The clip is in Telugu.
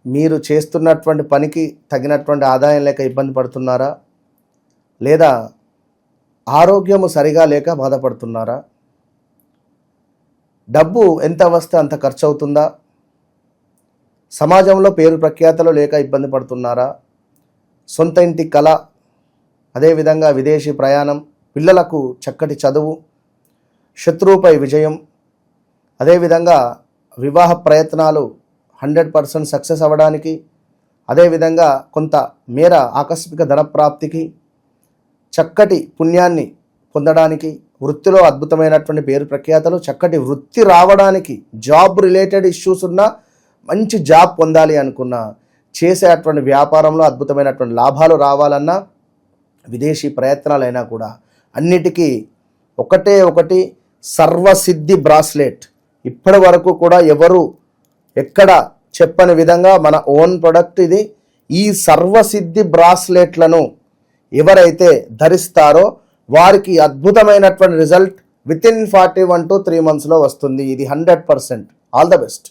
మీరు చేస్తున్నటువంటి పనికి తగినటువంటి ఆదాయం లేక ఇబ్బంది పడుతున్నారా, లేదా ఆరోగ్యము సరిగా లేక బాధపడుతున్నారా, డబ్బు ఎంత వస్తే అంత ఖర్చు అవుతుందా, సమాజంలో పేరు ప్రఖ్యాతలు లేక ఇబ్బంది పడుతున్నారా, సొంత ఇంటి కళ, అదేవిధంగా విదేశీ ప్రయాణం, పిల్లలకు చక్కటి చదువు, శత్రువుపై విజయం, అదేవిధంగా వివాహ ప్రయత్నాలు 100% సక్సెస్ అవ్వడానికి, అదేవిధంగా కొంత మేర ఆకస్మిక ధనప్రాప్తికి, చక్కటి పుణ్యాన్ని పొందడానికి, వృత్తిలో అద్భుతమైనటువంటి పేరు ప్రఖ్యాతలు, చక్కటి వృత్తి రావడానికి, జాబ్ రిలేటెడ్ ఇష్యూస్ ఉన్నా, మంచి జాబ్ పొందాలి అనుకున్నా, చేసేటువంటి వ్యాపారంలో అద్భుతమైనటువంటి లాభాలు రావాలన్నా, విదేశీ ప్రయత్నాలైనా కూడా అన్నిటికీ ఒకటి సర్వసిద్ధి బ్రాస్లెట్. ఇప్పటి వరకు కూడా ఎవరు ఎక్కడ చెప్పని విధంగా మన ఓన్ ప్రొడక్ట్ ఇది. ఈ సర్వసిద్ధి బ్రాస్లెట్లను ఎవరైతే ధరిస్తారో వారికి అద్భుతమైనటువంటి రిజల్ట్ వితిన్ 41 to 3 months వస్తుంది. ఇది 100%. All the best.